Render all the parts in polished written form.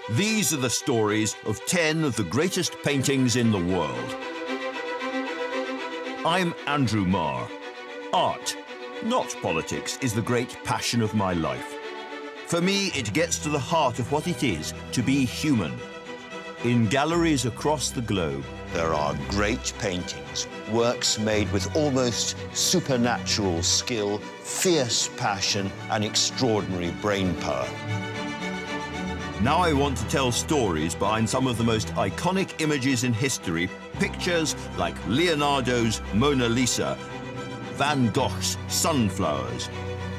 These are the stories of 10 of the greatest paintings in the world. I'm Andrew Marr. Art, not politics, is the great passion of my life. For me, it gets to the heart of what it is to be human. In galleries across the globe, there are great paintings, works made with almost supernatural skill, fierce passion, and extraordinary brain power. Now I want to tell stories behind some of the most iconic images in history, pictures like Leonardo's Mona Lisa, Van Gogh's Sunflowers,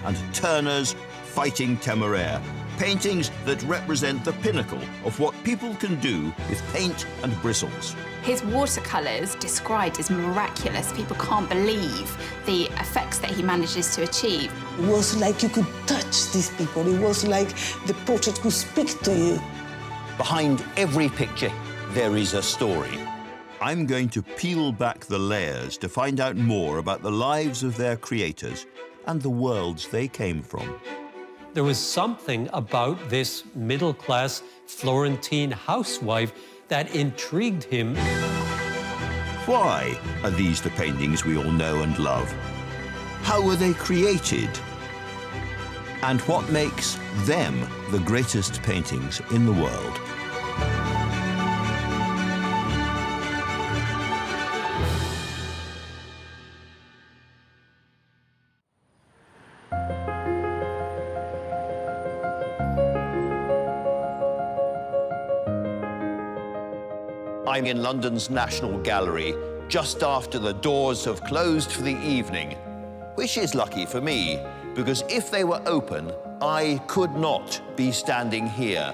and Turner's Fighting Temeraire, paintings that represent the pinnacle of what people can do with paint and bristles. His watercolours described as miraculous. People can't believe the effects that he manages to achieve. It was like you could touch these people. It was like the portrait could speak to you. Behind every picture, there is a story. I'm going to peel back the layers to find out more about the lives of their creators and the worlds they came from. There was something about this middle-class Florentine housewife that intrigued him. Why are these the paintings we all know and love? How were they created? And what makes them the greatest paintings in the world? I'm in London's National Gallery, just after the doors have closed for the evening, which is lucky for me, because if they were open, I could not be standing here,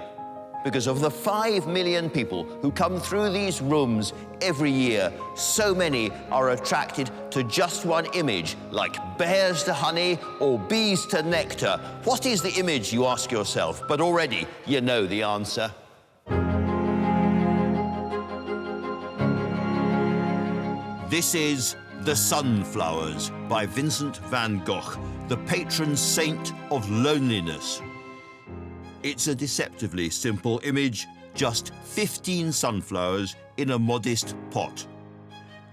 because of the 5 million people who come through these rooms every year. So many are attracted to just one image, like bears to honey or bees to nectar. What is the image, you ask yourself? But already you know the answer. This is The Sunflowers by Vincent Van Gogh, the patron saint of loneliness. It's a deceptively simple image, just 15 sunflowers in a modest pot.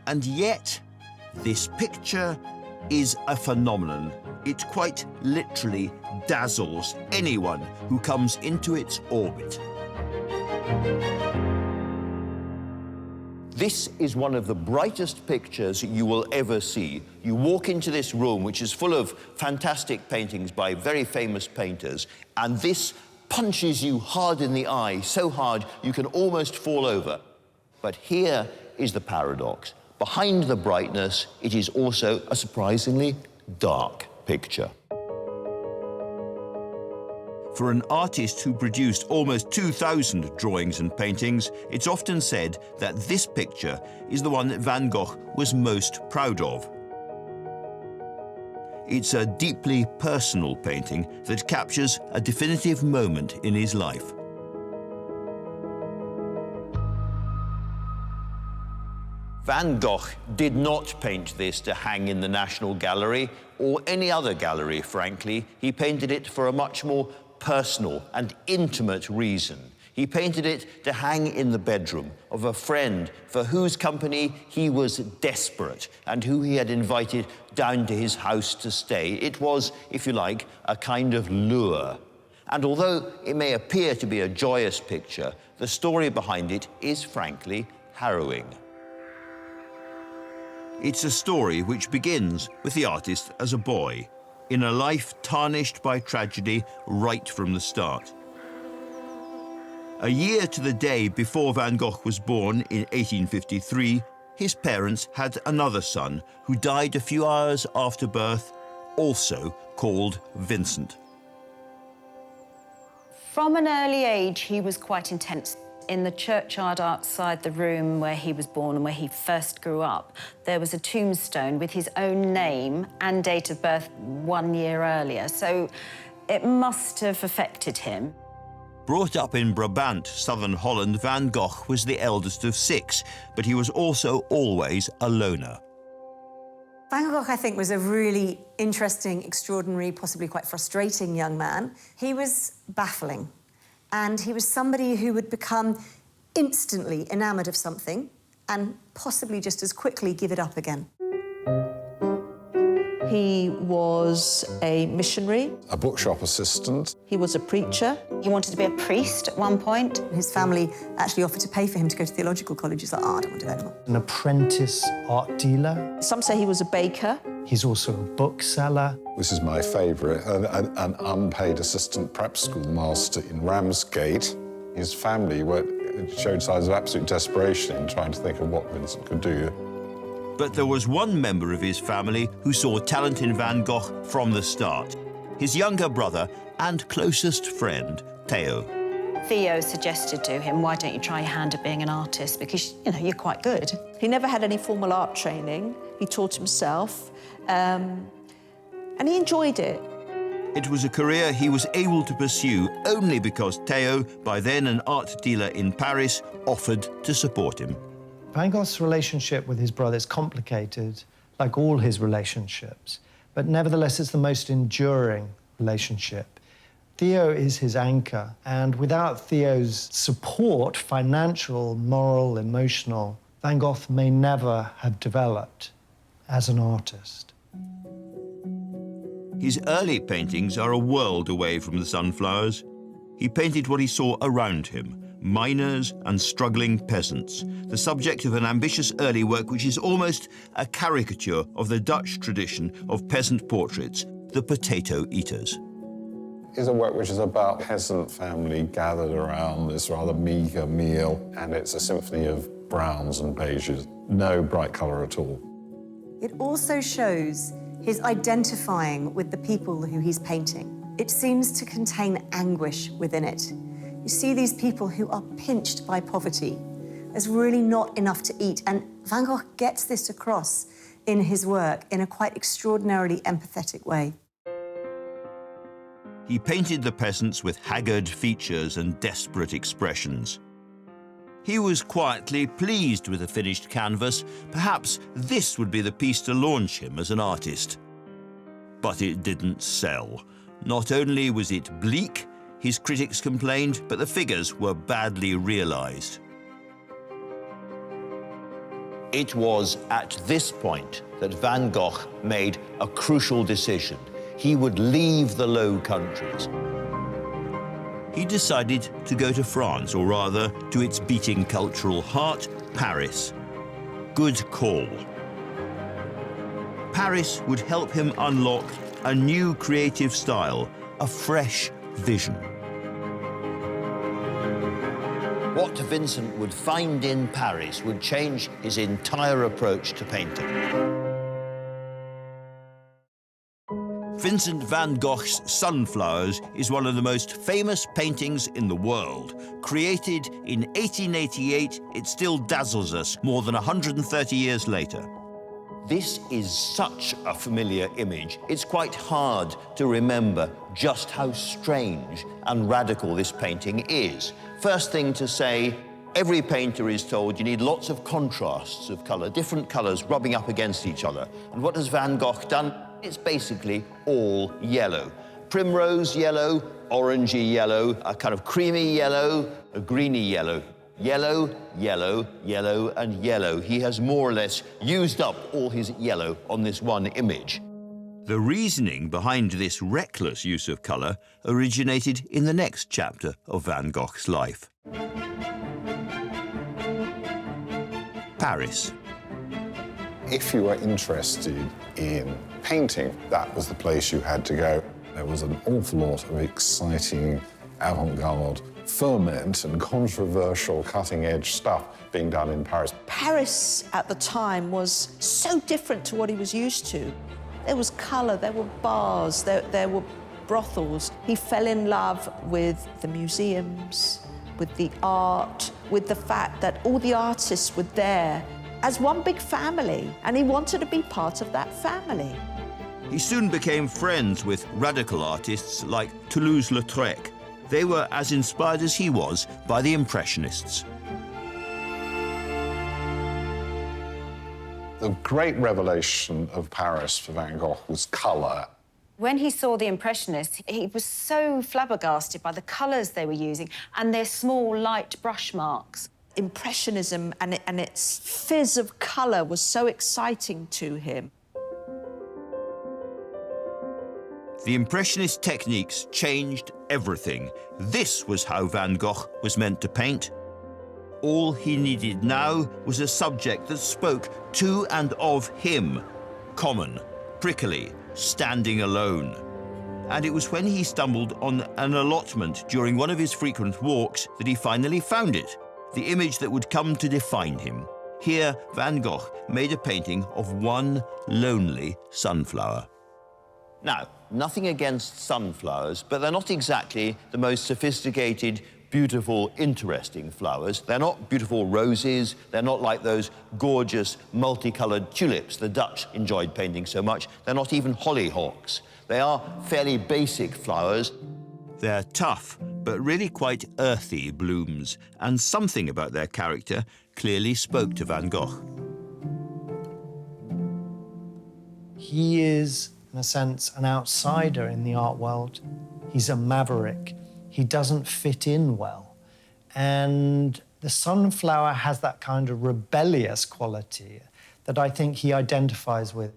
And yet, this picture is a phenomenon. It quite literally dazzles anyone who comes into its orbit. This is one of the brightest pictures you will ever see. You walk into this room, which is full of fantastic paintings by very famous painters, and this punches you hard in the eye, so hard you can almost fall over. But here is the paradox. Behind the brightness, it is also a surprisingly dark picture. For an artist who produced almost 2,000 drawings and paintings, it's often said that this picture is the one that Van Gogh was most proud of. It's a deeply personal painting that captures a definitive moment in his life. Van Gogh did not paint this to hang in the National Gallery or any other gallery, frankly. He painted it for a much more personal and intimate reason. He painted it to hang in the bedroom of a friend for whose company he was desperate and who he had invited down to his house to stay. It was, if you like, a kind of lure. And although it may appear to be a joyous picture, the story behind it is, frankly, harrowing. It's a story which begins with the artist as a boy, in a life tarnished by tragedy right from the start. A year to the day before Van Gogh was born in 1853, his parents had another son who died a few hours after birth, also called Vincent. From an early age, he was quite intense. In the churchyard outside the room where he was born and where he first grew up, there was a tombstone with his own name and date of birth 1 year earlier, so it must have affected him. Brought up in Brabant, southern Holland, Van Gogh was the eldest of 6, but he was also always a loner. Van Gogh, I think, was a really interesting, extraordinary, possibly quite frustrating young man. He was baffling. And he was somebody who would become instantly enamoured of something and possibly just as quickly give it up again. He was a missionary. A bookshop assistant. He was a preacher. He wanted to be a priest at one point. His family actually offered to pay for him to go to theological college. He's like, oh, I don't want to do that anymore. An apprentice art dealer. Some say he was a baker. He's also a bookseller. This is my favourite, an unpaid assistant prep school master in Ramsgate. His family showed signs of absolute desperation in trying to think of what Vincent could do. But there was one member of his family who saw talent in Van Gogh from the start. His younger brother and closest friend, Theo. Theo suggested to him, why don't you try your hand at being an artist? Because, you know, you're quite good. He never had any formal art training. He taught himself, and he enjoyed it. It was a career he was able to pursue only because Theo, by then an art dealer in Paris, offered to support him. Van Gogh's relationship with his brother is complicated, like all his relationships, but nevertheless it's the most enduring relationship. Theo is his anchor, and without Theo's support, financial, moral, emotional, Van Gogh may never have developed as an artist. His early paintings are a world away from the sunflowers. He painted what he saw around him, miners and struggling peasants, the subject of an ambitious early work which is almost a caricature of the Dutch tradition of peasant portraits, the potato eaters. It's a work which is about a peasant family gathered around this rather meagre meal, and it's a symphony of browns and beiges, no bright colour at all. It also shows his identifying with the people who he's painting. It seems to contain anguish within it. You see these people who are pinched by poverty. There's really not enough to eat, and Van Gogh gets this across in his work in a quite extraordinarily empathetic way. He painted the peasants with haggard features and desperate expressions. He was quietly pleased with the finished canvas. Perhaps this would be the piece to launch him as an artist. But it didn't sell. Not only was it bleak, his critics complained, but the figures were badly realized. It was at this point that Van Gogh made a crucial decision. He would leave the Low Countries. He decided to go to France, or rather, to its beating cultural heart, Paris. Good call. Paris would help him unlock a new creative style, a fresh vision. What Vincent would find in Paris would change his entire approach to painting. Vincent van Gogh's Sunflowers is one of the most famous paintings in the world. Created in 1888, it still dazzles us more than 130 years later. This is such a familiar image, it's quite hard to remember just how strange and radical this painting is. First thing to say, every painter is told you need lots of contrasts of colour, different colours rubbing up against each other. And what has Van Gogh done? It's basically all yellow. Primrose yellow, orangey yellow, a kind of creamy yellow, a greeny yellow. Yellow, yellow, yellow, and yellow. He has more or less used up all his yellow on this one image. The reasoning behind this reckless use of colour originated in the next chapter of Van Gogh's life. Paris. If you were interested in painting, that was the place you had to go. There was an awful lot of exciting avant-garde ferment and controversial cutting-edge stuff being done in Paris. Paris at the time was so different to what he was used to. There was colour, there were bars, there were brothels. He fell in love with the museums, with the art, with the fact that all the artists were there as one big family, and he wanted to be part of that family. He soon became friends with radical artists like Toulouse-Lautrec. They were as inspired as he was by the Impressionists. The great revelation of Paris for Van Gogh was colour. When he saw the Impressionists, he was so flabbergasted by the colours they were using and their small, light brush marks. Impressionism and its fizz of colour was so exciting to him. The Impressionist techniques changed everything. This was how Van Gogh was meant to paint. All he needed now was a subject that spoke to and of him. Common, prickly, standing alone. And it was when he stumbled on an allotment during one of his frequent walks that he finally found it, the image that would come to define him. Here, Van Gogh made a painting of one lonely sunflower. Now, nothing against sunflowers, but they're not exactly the most sophisticated, beautiful, interesting flowers. They're not beautiful roses. They're not like those gorgeous, multicoloured tulips the Dutch enjoyed painting so much. They're not even hollyhocks. They are fairly basic flowers. They're tough, but really quite earthy blooms, and something about their character clearly spoke to Van Gogh. He is, in a sense, an outsider in the art world. He's a maverick. He doesn't fit in well. And the sunflower has that kind of rebellious quality that I think he identifies with.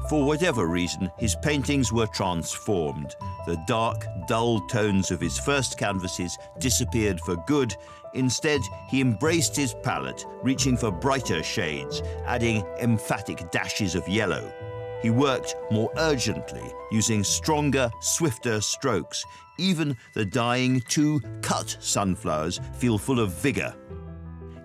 For whatever reason, his paintings were transformed. The dark, dull tones of his first canvases disappeared for good. Instead, he embraced his palette, reaching for brighter shades, adding emphatic dashes of yellow. He worked more urgently, using stronger, swifter strokes. Even the dying two-cut sunflowers feel full of vigour.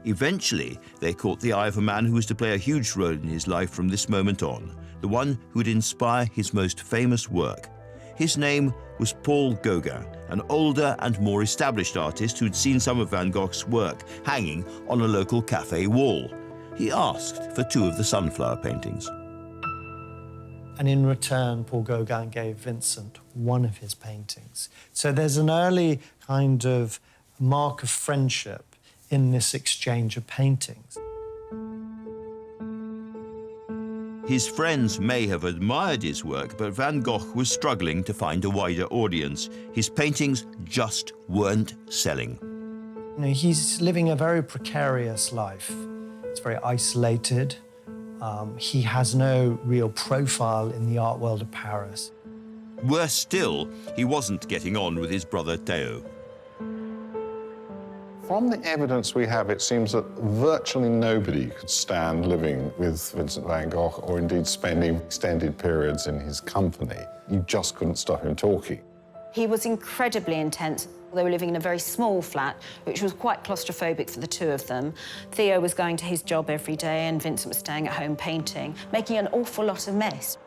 Eventually, they caught the eye of a man who was to play a huge role in his life from this moment on, the one who would inspire his most famous work. His name was Paul Gauguin, an older and more established artist who'd seen some of Van Gogh's work hanging on a local cafe wall. He asked for two of the sunflower paintings. And in return, Paul Gauguin gave Vincent one of his paintings. So there's an early kind of mark of friendship in this exchange of paintings. His friends may have admired his work, but Van Gogh was struggling to find a wider audience. His paintings just weren't selling. You know, he's living a very precarious life. It's very isolated. He has no real profile in the art world of Paris. Worse still, he wasn't getting on with his brother Theo. From the evidence we have, it seems that virtually nobody could stand living with Vincent van Gogh or indeed spending extended periods in his company. You just couldn't stop him talking. He was incredibly intense. They were living in a very small flat, which was quite claustrophobic for the two of them. Theo was going to his job every day and Vincent was staying at home painting, making an awful lot of mess.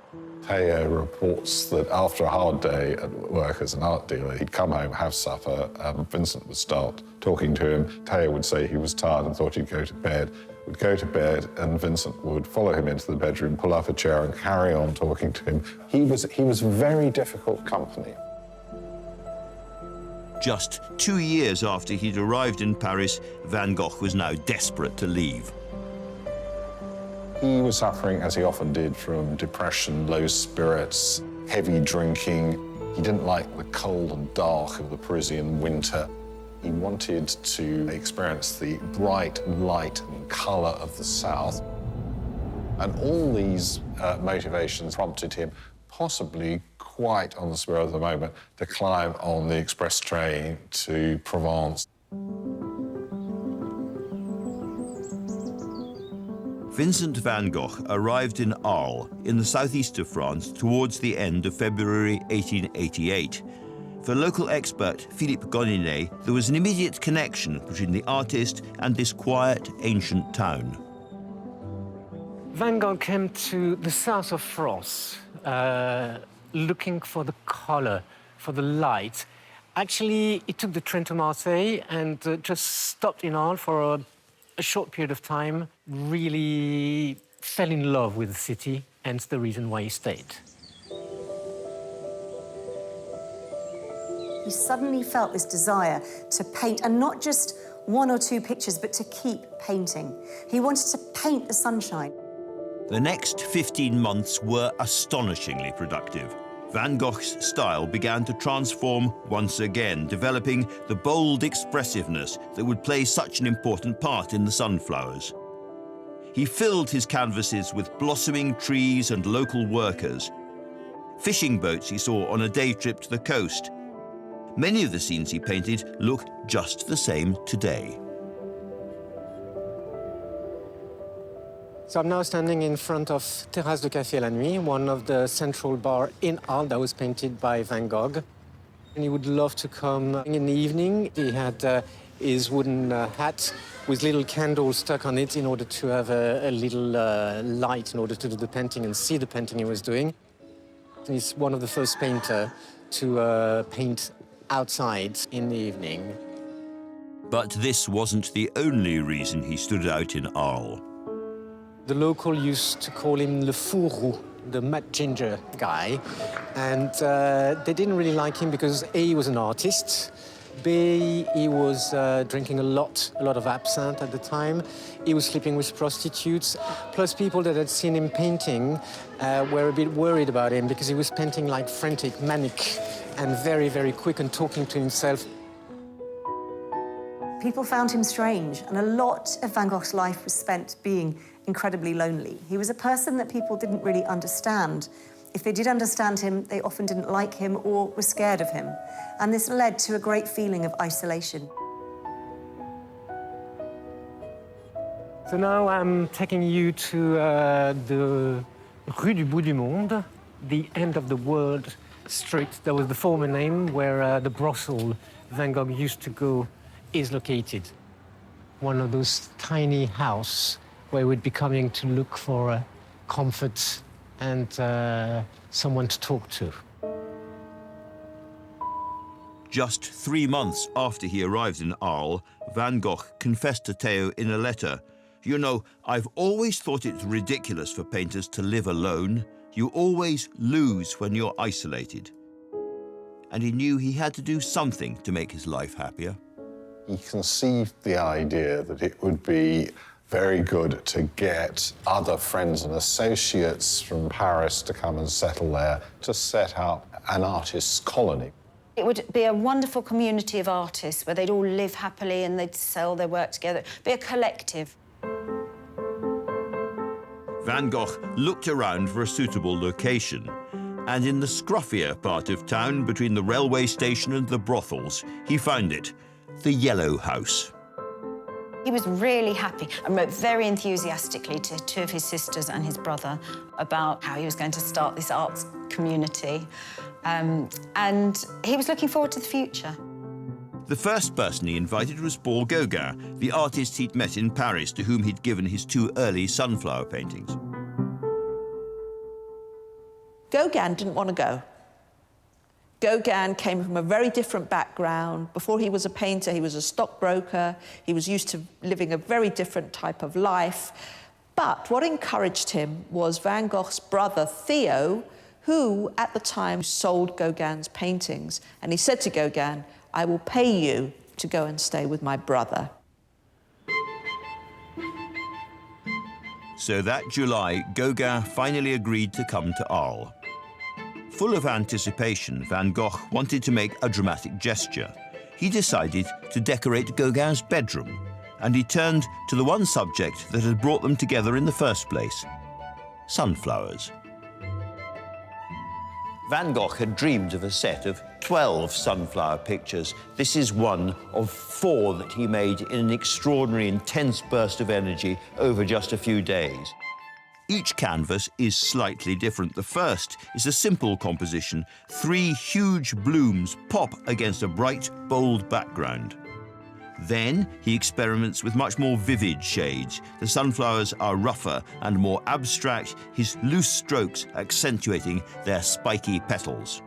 Theo reports that after a hard day at work as an art dealer, he'd come home, have supper, Vincent would start talking to him. Theo would say he was tired and thought he'd go to bed. Would go to bed and Vincent would follow him into the bedroom, pull up a chair and carry on talking to him. He was very difficult company. Just 2 years after he'd arrived in Paris, Van Gogh was now desperate to leave. He was suffering, as he often did, from depression, low spirits, heavy drinking. He didn't like the cold and dark of the Parisian winter. He wanted to experience the bright light and colour of the South. And all these motivations prompted him, possibly quite on the spur of the moment, to climb on the express train to Provence. Vincent van Gogh arrived in Arles, in the southeast of France, towards the end of February 1888. For local expert Philippe Gonninet, there was an immediate connection between the artist and this quiet, ancient town. Van Gogh came to the south of France, looking for the color, for the light. Actually, he took the train to Marseille and just stopped in Arles for a short period of time, really fell in love with the city, hence the reason why he stayed. He suddenly felt this desire to paint, and not just one or two pictures, but to keep painting. He wanted to paint the sunshine. The next 15 months were astonishingly productive. Van Gogh's style began to transform once again, developing the bold expressiveness that would play such an important part in the sunflowers. He filled his canvases with blossoming trees and local workers, fishing boats he saw on a day trip to the coast. Many of the scenes he painted look just the same today. So I'm now standing in front of Terrasse de Café la Nuit, one of the central bars in Arles that was painted by Van Gogh. And he would love to come in the evening. He had his wooden hat with little candles stuck on it in order to have a little light in order to do the painting and see the painting he was doing. He's one of the first painters to paint outside in the evening. But this wasn't the only reason he stood out in Arles. The local used to call him le fou roux, the mad ginger guy. And they didn't really like him because A, he was an artist, B, he was drinking a lot of absinthe at the time. He was sleeping with prostitutes. Plus people that had seen him painting were a bit worried about him because he was painting like frantic, manic, and very, very quick and talking to himself. People found him strange, and a lot of Van Gogh's life was spent being incredibly lonely. He was a person that people didn't really understand. If they did understand him, they often didn't like him or were scared of him. And this led to a great feeling of isolation. So now I'm taking you to the Rue du Bout du Monde, the end of the world street. That was the former name where the brothel Van Gogh used to go is located. One of those tiny houses where we'd be coming to look for comfort and someone to talk to. Just 3 months after he arrived in Arles, Van Gogh confessed to Theo in a letter, "You know, I've always thought it ridiculous for painters to live alone. You always lose when you're isolated." And he knew he had to do something to make his life happier. He conceived the idea that it would be very good to get other friends and associates from Paris to come and settle there, to set up an artist's colony. It would be a wonderful community of artists where they'd all live happily and they'd sell their work together. Be a collective. Van Gogh looked around for a suitable location, and in the scruffier part of town between the railway station and the brothels, he found it, the Yellow House. He was really happy and wrote very enthusiastically to 2 of his sisters and his brother about how he was going to start this arts community. And he was looking forward to the future. The first person he invited was Paul Gauguin, the artist he'd met in Paris, to whom he'd given his 2 early sunflower paintings. Gauguin didn't want to go. Gauguin came from a very different background. Before he was a painter, he was a stockbroker. He was used to living a very different type of life. But what encouraged him was Van Gogh's brother, Theo, who at the time sold Gauguin's paintings. And he said to Gauguin, "I will pay you to go and stay with my brother." So that July, Gauguin finally agreed to come to Arles. Full of anticipation, Van Gogh wanted to make a dramatic gesture. He decided to decorate Gauguin's bedroom, and he turned to the one subject that had brought them together in the first place: sunflowers. Van Gogh had dreamed of a set of 12 sunflower pictures. This is one of 4 that he made in an extraordinary, intense burst of energy over just a few days. Each canvas is slightly different. The first is a simple composition. 3 huge blooms pop against a bright, bold background. Then he experiments with much more vivid shades. The sunflowers are rougher and more abstract, his loose strokes accentuating their spiky petals.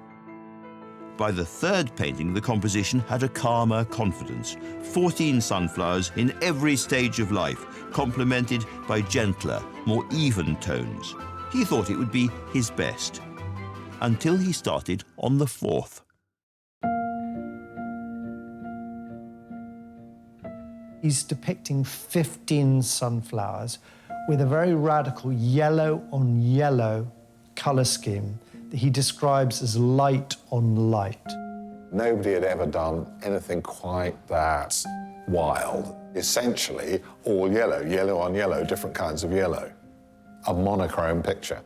By the third painting, the composition had a calmer confidence. 14 sunflowers in every stage of life, complemented by gentler, more even tones. He thought it would be his best, until he started on the 4th. He's depicting 15 sunflowers, with a very radical yellow on yellow colour scheme that he describes as light on light. Nobody had ever done anything quite that wild. Essentially, all yellow, yellow on yellow, different kinds of yellow. A monochrome picture.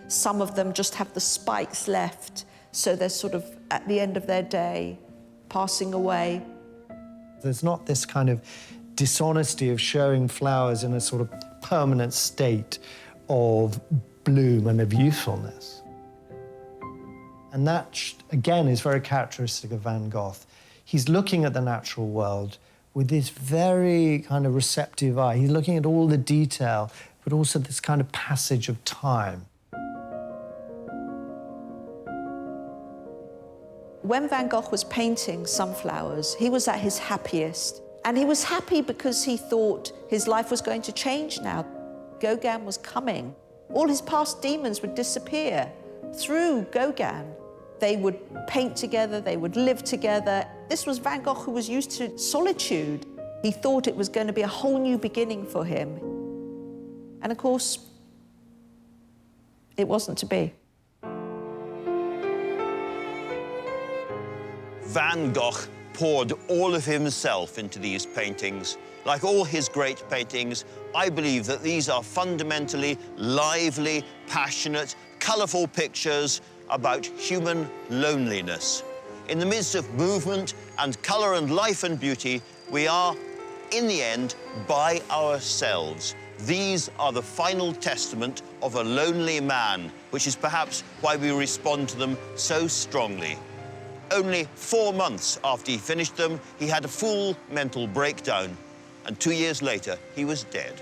Some of them just have the spikes left, so they're sort of at the end of their day, passing away. There's not this kind of dishonesty of showing flowers in a sort of permanent state of bloom and of youthfulness. And that, again, is very characteristic of Van Gogh. He's looking at the natural world with this very kind of receptive eye. He's looking at all the detail, but also this kind of passage of time. When Van Gogh was painting sunflowers, he was at his happiest. And he was happy because he thought his life was going to change now. Gauguin was coming. All his past demons would disappear through Gauguin. They would paint together, they would live together. This was Van Gogh, who was used to solitude. He thought it was going to be a whole new beginning for him. And of course, it wasn't to be. Van Gogh poured all of himself into these paintings. Like all his great paintings, I believe that these are fundamentally lively, passionate, colourful pictures about human loneliness. In the midst of movement and colour and life and beauty, we are, in the end, by ourselves. These are the final testament of a lonely man, which is perhaps why we respond to them so strongly. Only 4 months after he finished them, he had a full mental breakdown, and 2 years later, he was dead.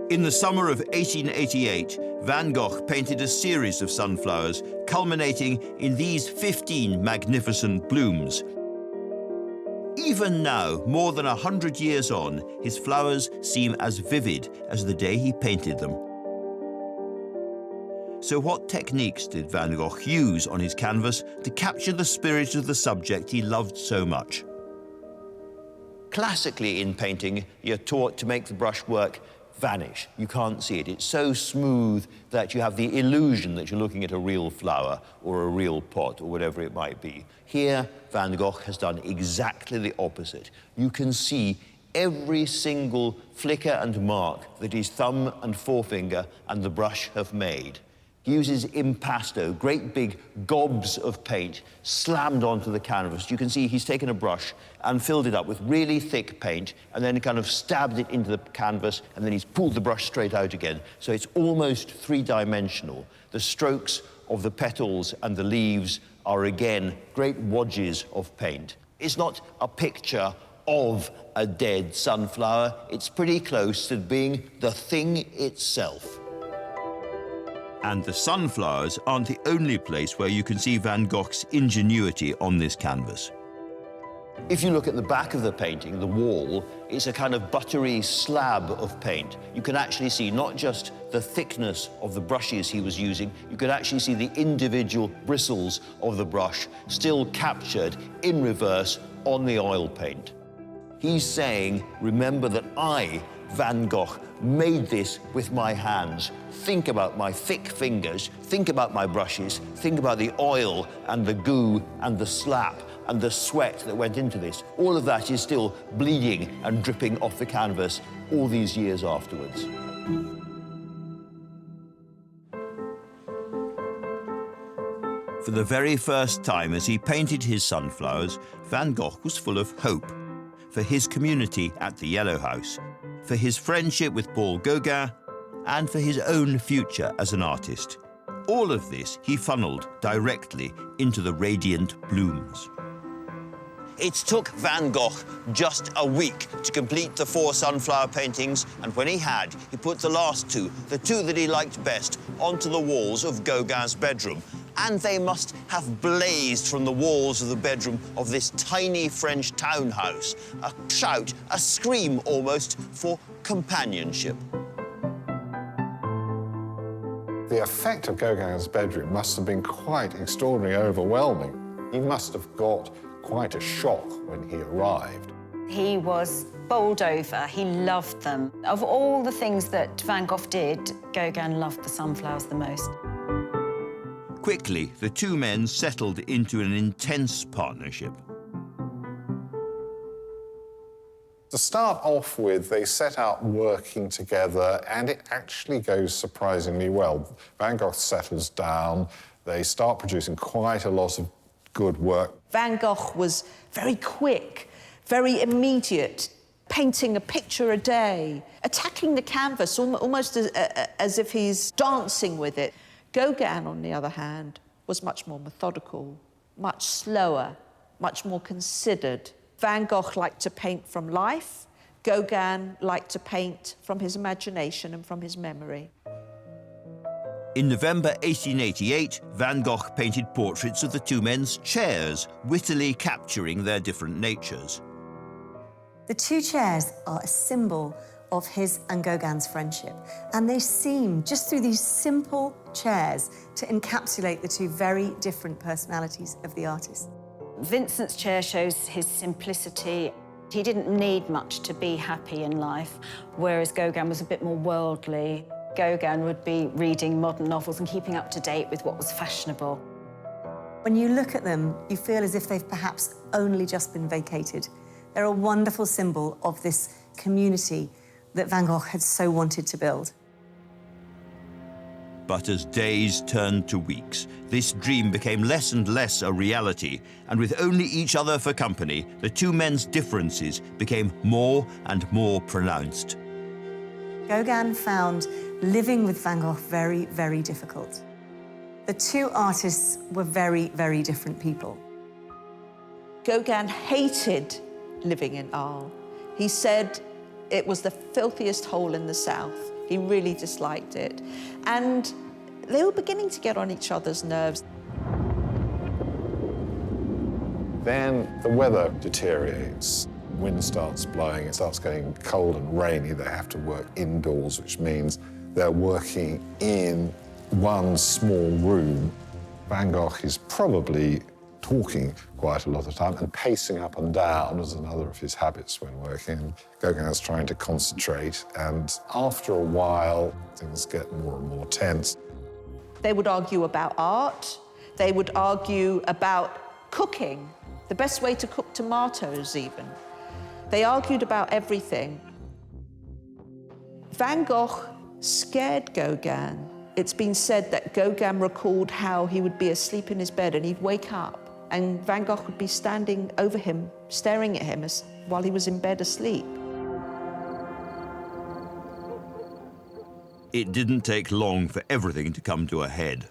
In the summer of 1888, Van Gogh painted a series of sunflowers, culminating in these 15 magnificent blooms. Even now, more than 100 years on, his flowers seem as vivid as the day he painted them. So what techniques did Van Gogh use on his canvas to capture the spirit of the subject he loved so much? Classically in painting, you're taught to make the brushwork vanish. You can't see it. It's so smooth that you have the illusion that you're looking at a real flower or a real pot or whatever it might be. Here, Van Gogh has done exactly the opposite. You can see every single flicker and mark that his thumb and forefinger and the brush have made. He uses impasto, great big gobs of paint slammed onto the canvas. You can see he's taken a brush and filled it up with really thick paint and then kind of stabbed it into the canvas and then he's pulled the brush straight out again. So it's almost three-dimensional. The strokes of the petals and the leaves are again great wadges of paint. It's not a picture of a dead sunflower. It's pretty close to being the thing itself. And the sunflowers aren't the only place where you can see Van Gogh's ingenuity on this canvas. If you look at the back of the painting, the wall, it's a kind of buttery slab of paint. You can actually see not just the thickness of the brushes he was using, you can actually see the individual bristles of the brush still captured in reverse on the oil paint. He's saying, remember that I, Van Gogh, made this with my hands. Think about my thick fingers, think about my brushes, think about the oil and the goo and the slap and the sweat that went into this. All of that is still bleeding and dripping off the canvas all these years afterwards. For the very first time as he painted his sunflowers, Van Gogh was full of hope for his community at the Yellow House, for his friendship with Paul Gauguin, and for his own future as an artist. All of this he funneled directly into the radiant blooms. It took Van Gogh just a week to complete the 4 sunflower paintings, and when he had, he put the last 2, the 2 that he liked best, onto the walls of Gauguin's bedroom. And they must have blazed from the walls of the bedroom of this tiny French townhouse. A shout, a scream almost, for companionship. The effect of Gauguin's bedroom must have been quite extraordinarily overwhelming. He must have got quite a shock when he arrived. He was bowled over. He loved them. Of all the things that Van Gogh did, Gauguin loved the sunflowers the most. Quickly, the two men settled into an intense partnership. To start off with, they set out working together, and it actually goes surprisingly well. Van Gogh settles down. They start producing quite a lot of good work. Van Gogh was very quick, very immediate, painting a picture a day, attacking the canvas almost as if he's dancing with it. Gauguin, on the other hand, was much more methodical, much slower, much more considered. Van Gogh liked to paint from life. Gauguin liked to paint from his imagination and from his memory. In November 1888, Van Gogh painted portraits of the two men's chairs, wittily capturing their different natures. The two chairs are a symbol of his and Gauguin's friendship, and they seem, just through these simple chairs, to encapsulate the two very different personalities of the artist. Vincent's chair shows his simplicity. He didn't need much to be happy in life, whereas Gauguin was a bit more worldly. Gauguin would be reading modern novels and keeping up to date with what was fashionable. When you look at them, you feel as if they've perhaps only just been vacated. They're a wonderful symbol of this community that Van Gogh had so wanted to build. But as days turned to weeks, this dream became less and less a reality, and with only each other for company, the two men's differences became more and more pronounced. Gauguin found living with Van Gogh very, very difficult. The two artists were very, very different people. Gauguin hated living in Arles. He said it was the filthiest hole in the south. He really disliked it. And they were beginning to get on each other's nerves. Then the weather deteriorates. Wind starts blowing, it starts getting cold and rainy. They have to work indoors, which means they're working in one small room. Van Gogh is probably talking quite a lot of the time, and pacing up and down was another of his habits when working. Gauguin is trying to concentrate, and after a while, things get more and more tense. They would argue about art. They would argue about cooking, the best way to cook tomatoes, even. They argued about everything. Van Gogh scared Gauguin. It's been said that Gauguin recalled how he would be asleep in his bed and he'd wake up and Van Gogh would be standing over him, staring at him while he was in bed asleep. It didn't take long for everything to come to a head.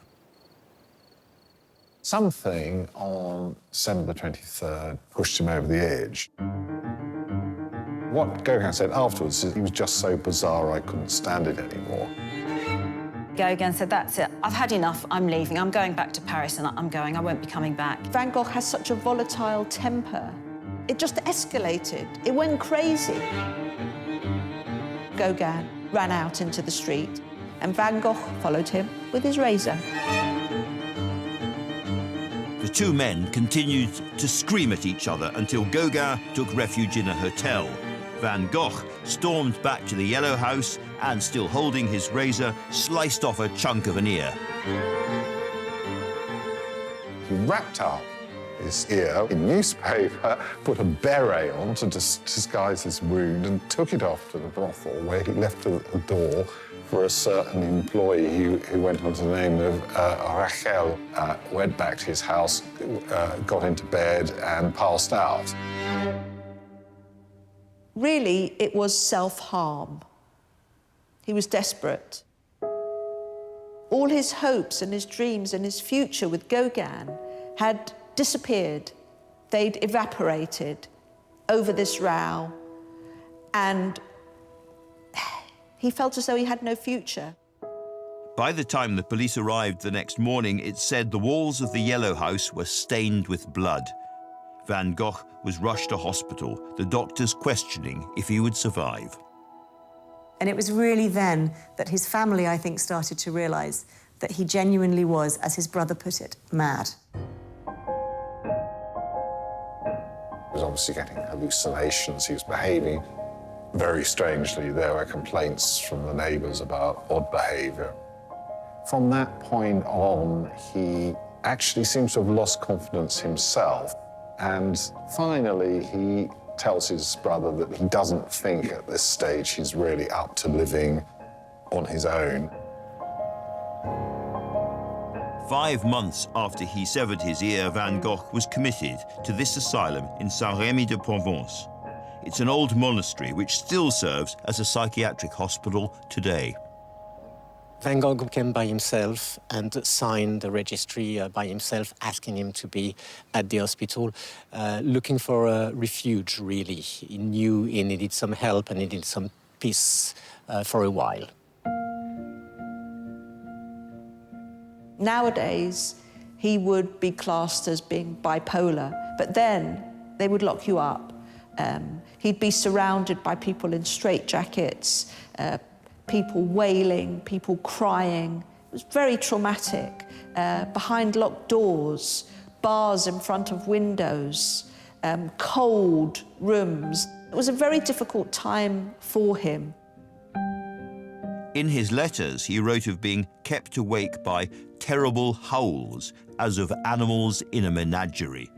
Something on December the 23rd pushed him over the edge. What Gauguin said afterwards is he was just so bizarre I couldn't stand it anymore. Gauguin said, that's it, I've had enough, I'm leaving, I'm going back to Paris and I'm going, I won't be coming back. Van Gogh has such a volatile temper. It just escalated, it went crazy. Gauguin ran out into the street and Van Gogh followed him with his razor. The two men continued to scream at each other until Gauguin took refuge in a hotel. Van Gogh stormed back to the Yellow House and, still holding his razor, sliced off a chunk of an ear. He wrapped up his ear in newspaper, put a beret on to disguise his wound, and took it off to the brothel, where he left it at the door for a certain employee who went under the name of Rachel, went back to his house, got into bed and passed out. Really, it was self-harm. He was desperate. All his hopes and his dreams and his future with Gauguin had disappeared. They'd evaporated over this row, and he felt as though he had no future. By the time the police arrived the next morning, it said the walls of the Yellow House were stained with blood. Van Gogh was rushed to hospital, the doctors questioning if he would survive. And it was really then that his family, I think, started to realise that he genuinely was, as his brother put it, mad. He was on obviously getting hallucinations. He was behaving very strangely. There were complaints from the neighbours about odd behaviour. From that point on, he actually seems to have lost confidence himself. And finally, he tells his brother that he doesn't think at this stage he's really up to living on his own. 5 months after he severed his ear, Van Gogh was committed to this asylum in Saint-Rémy-de-Provence. It's an old monastery which still serves as a psychiatric hospital today. Van Gogh came by himself and signed the registry by himself, asking him to be at the hospital, looking for a refuge, really. He knew he needed some help and he needed some peace for a while. Nowadays, he would be classed as being bipolar, but then they would lock you up. He'd be surrounded by people in straitjackets, people wailing, people crying. It was very traumatic. Behind locked doors, bars in front of windows, cold rooms. It was a very difficult time for him. In his letters, he wrote of being kept awake by terrible howls, as of animals in a menagerie,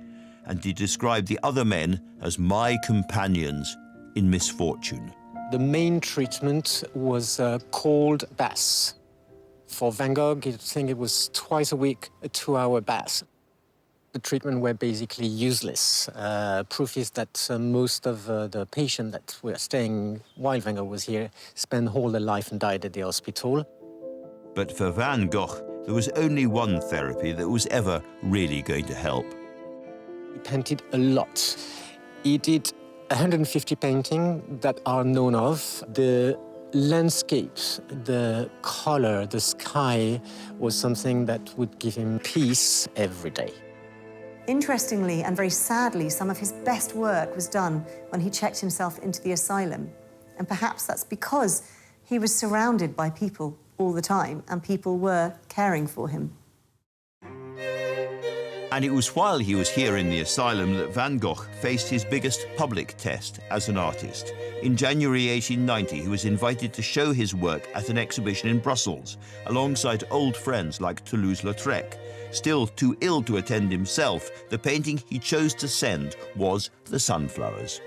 and he described the other men as my companions in misfortune. The main treatment was cold baths. For Van Gogh, I think it was twice a week, a 2-hour bath. The treatment were basically useless. Proof is that most of the patients that were staying while Van Gogh was here spent all their life and died at the hospital. But for Van Gogh, there was only one therapy that was ever really going to help. He painted a lot. He did 150 paintings that are known of. The landscapes, the color, the sky was something that would give him peace every day. Interestingly and very sadly, some of his best work was done when he checked himself into the asylum. And perhaps that's because he was surrounded by people all the time and people were caring for him. And it was while he was here in the asylum that Van Gogh faced his biggest public test as an artist. In January 1890, he was invited to show his work at an exhibition in Brussels, alongside old friends like Toulouse-Lautrec. Still too ill to attend himself, the painting he chose to send was The Sunflowers.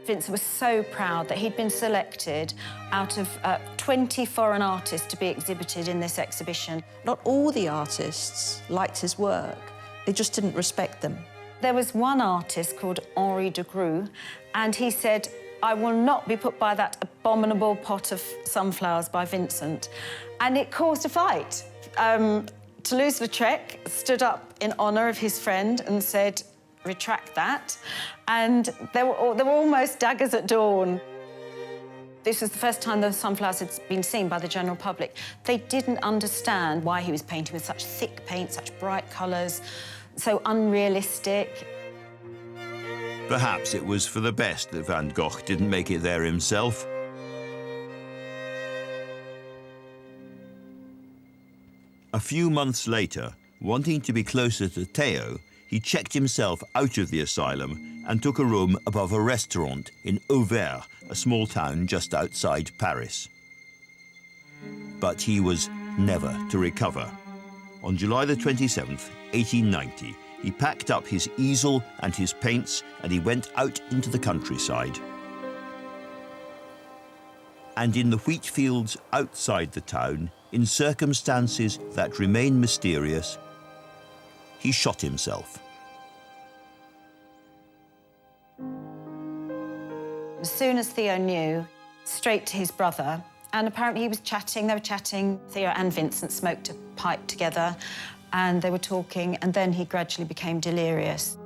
Vincent was so proud that he'd been selected out of 20 foreign artists to be exhibited in this exhibition. Not all the artists liked his work. They just didn't respect them. There was one artist called Henri de Groux, and he said, "I will not be put by that abominable pot of sunflowers by Vincent." And it caused a fight. Toulouse-Lautrec stood up in honour of his friend and said, "Retract that." And there were almost daggers at dawn. This was the first time the sunflowers had been seen by the general public. They didn't understand why he was painting with such thick paint, such bright colours, so unrealistic. Perhaps it was for the best that Van Gogh didn't make it there himself. A few months later, wanting to be closer to Theo, he checked himself out of the asylum and took a room above a restaurant in Auvers, a small town just outside Paris. But he was never to recover. On July the 27th, 1890, he packed up his easel and his paints and he went out into the countryside. And in the wheat fields outside the town, in circumstances that remain mysterious, he shot himself. As soon as Theo knew, straight to his brother, and apparently they were chatting. Theo and Vincent smoked a pipe together, and they were talking, and then he gradually became delirious.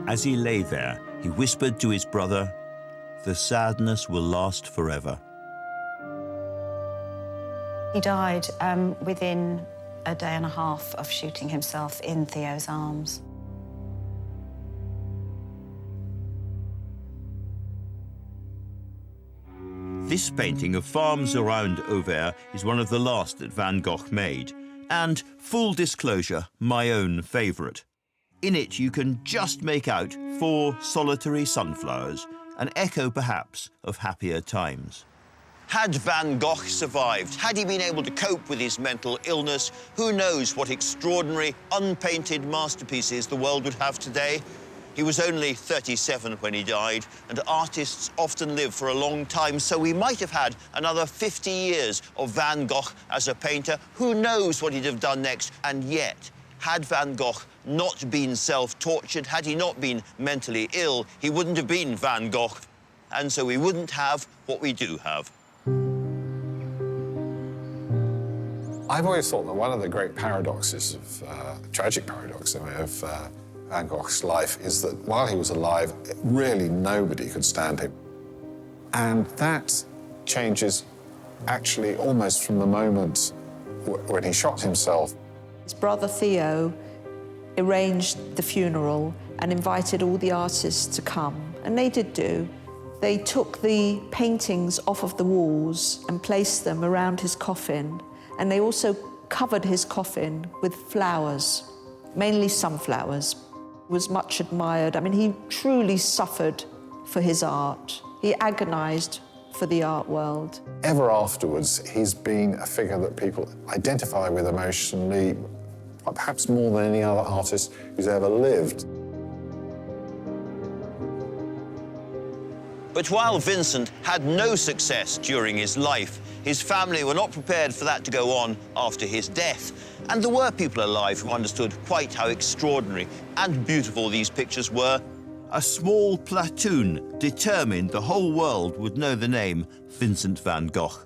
As he lay there, he whispered to his brother, "The sadness will last forever." He died within a day and a half of shooting himself in Theo's arms. This painting of farms around Auvers is one of the last that Van Gogh made, and, full disclosure, my own favourite. In it, you can just make out 4 solitary sunflowers, an echo, perhaps, of happier times. Had Van Gogh survived, had he been able to cope with his mental illness, who knows what extraordinary, unpainted masterpieces the world would have today? He was only 37 when he died, and artists often live for a long time, so we might have had another 50 years of Van Gogh as a painter. Who knows what he'd have done next? And yet, had Van Gogh not been self-tortured, had he not been mentally ill, he wouldn't have been Van Gogh, and so we wouldn't have what we do have. I've always thought that one of the great paradoxes of, tragic paradox of Van Gogh's life is that while he was alive, really nobody could stand him. And that changes actually almost from the moment when he shot himself. His brother Theo arranged the funeral and invited all the artists to come, and they did do. They took the paintings off of the walls and placed them around his coffin, and they also covered his coffin with flowers, mainly sunflowers. He was much admired. I mean, he truly suffered for his art. He agonized for the art world. Ever afterwards, he's been a figure that people identify with emotionally, perhaps more than any other artist who's ever lived. But while Vincent had no success during his life, his family were not prepared for that to go on after his death. And there were people alive who understood quite how extraordinary and beautiful these pictures were. A small platoon determined the whole world would know the name Vincent van Gogh.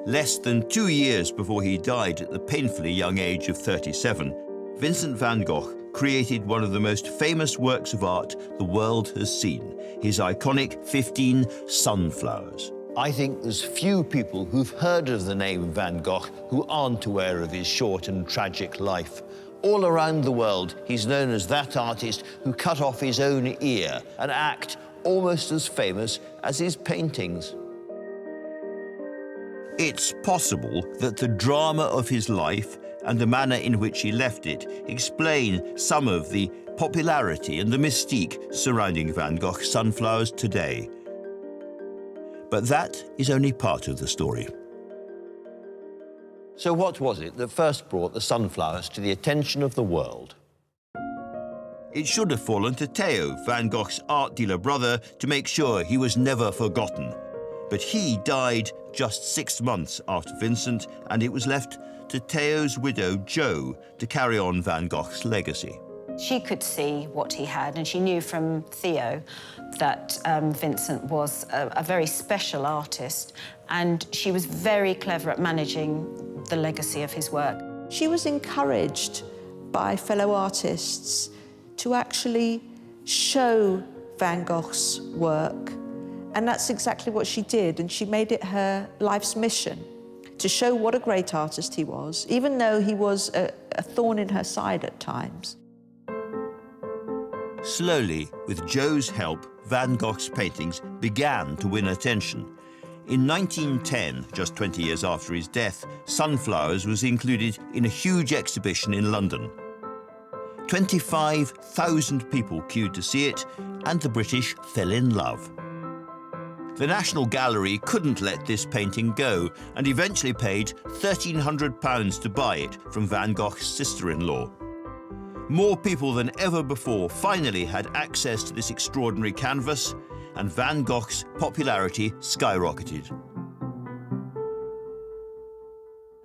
Less than 2 years before he died at the painfully young age of 37, Vincent van Gogh created one of the most famous works of art the world has seen, his iconic 15 sunflowers. I think there's few people who've heard of the name Van Gogh who aren't aware of his short and tragic life. All around the world, he's known as that artist who cut off his own ear, an act almost as famous as his paintings. It's possible that the drama of his life and the manner in which he left it explain some of the popularity and the mystique surrounding Van Gogh's sunflowers today. But that is only part of the story. So what was it that first brought the sunflowers to the attention of the world? It should have fallen to Theo, Van Gogh's art dealer brother, to make sure he was never forgotten. But he died just 6 months after Vincent, and it was left to Theo's widow, Jo, to carry on Van Gogh's legacy. She could see what he had, and she knew from Theo that Vincent was a very special artist, and she was very clever at managing the legacy of his work. She was encouraged by fellow artists to actually show Van Gogh's work, and that's exactly what she did, and she made it her life's mission to show what a great artist he was, even though he was a thorn in her side at times. Slowly, with Jo's help, Van Gogh's paintings began to win attention. In 1910, just 20 years after his death, Sunflowers was included in a huge exhibition in London. 25,000 people queued to see it, and the British fell in love. The National Gallery couldn't let this painting go and eventually paid £1,300 to buy it from Van Gogh's sister-in-law. More people than ever before finally had access to this extraordinary canvas, and Van Gogh's popularity skyrocketed.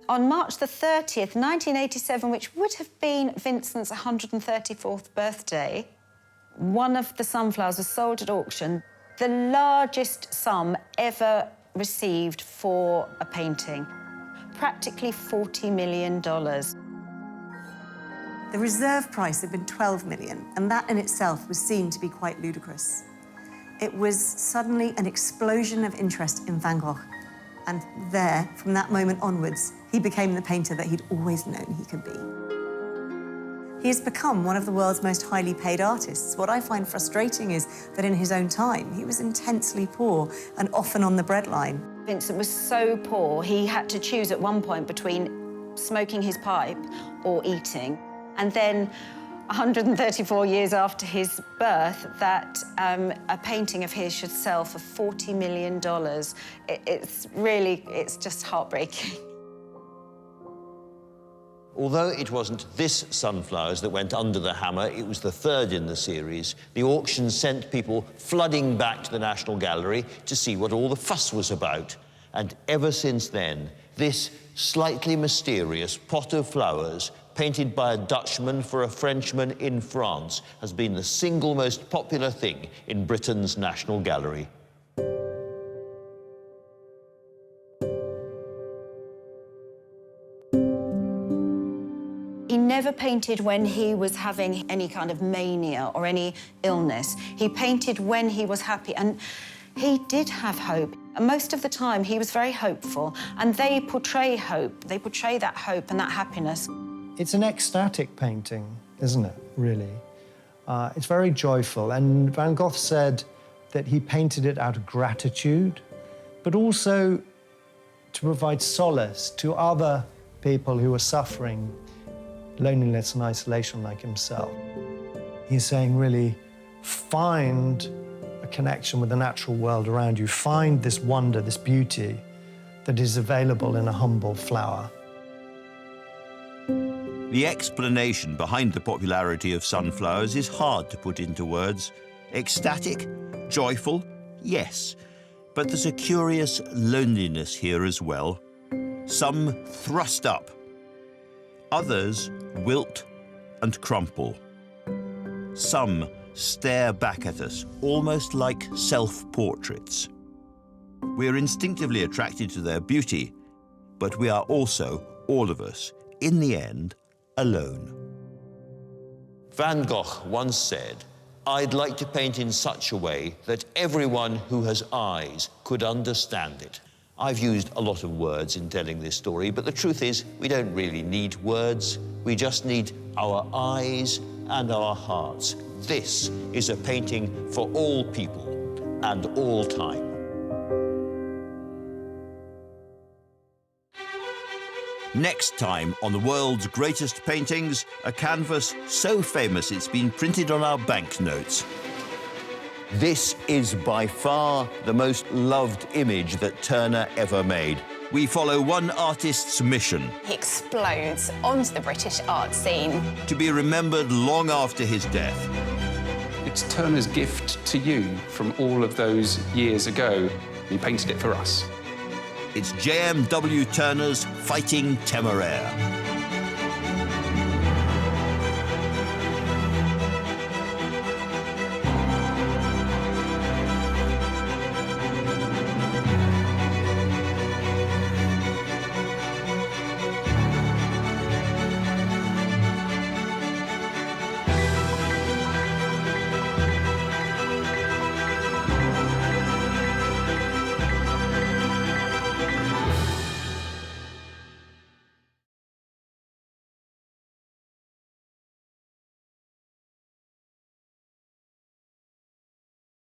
On March the 30th, 1987, which would have been Vincent's 134th birthday, one of the sunflowers was sold at auction, the largest sum ever received for a painting, practically $40 million. The reserve price had been $12 million, and that in itself was seen to be quite ludicrous. It was suddenly an explosion of interest in Van Gogh. And there, from that moment onwards, he became the painter that he'd always known he could be. He has become one of the world's most highly paid artists. What I find frustrating is that in his own time, he was intensely poor and often on the breadline. Vincent was so poor, he had to choose at one point between smoking his pipe or eating. And then 134 years after his birth, that a painting of his should sell for $40 million. It's just heartbreaking. Although it wasn't this sunflowers that went under the hammer, it was the third in the series, the auction sent people flooding back to the National Gallery to see what all the fuss was about. And ever since then, this slightly mysterious pot of flowers, painted by a Dutchman for a Frenchman in France, has been the single most popular thing in Britain's National Gallery. He never painted when he was having any kind of mania or any illness. He painted when he was happy, and he did have hope. And most of the time, he was very hopeful, and they portray hope. They portray that hope and that happiness. It's an ecstatic painting, isn't it, really? It's very joyful, and Van Gogh said that he painted it out of gratitude, but also to provide solace to other people who are suffering loneliness and isolation like himself. He's saying, really, find a connection with the natural world around you. Find this wonder, this beauty that is available in a humble flower. The explanation behind the popularity of sunflowers is hard to put into words. Ecstatic, joyful, yes. But there's a curious loneliness here as well. Some thrust up. Others wilt and crumple. Some stare back at us, almost like self-portraits. We're instinctively attracted to their beauty, but we are also, all of us, in the end, alone. Van Gogh once said, "I'd like to paint in such a way that everyone who has eyes could understand it." I've used a lot of words in telling this story, but the truth is we don't really need words. We just need our eyes and our hearts. This is a painting for all people and all time. Next time on the world's greatest paintings, a canvas so famous it's been printed on our banknotes. This is by far the most loved image that Turner ever made. We follow one artist's mission. He explodes onto the British art scene. To be remembered long after his death. It's Turner's gift to you from all of those years ago. He painted it for us. It's J.M.W. Turner's Fighting Temeraire.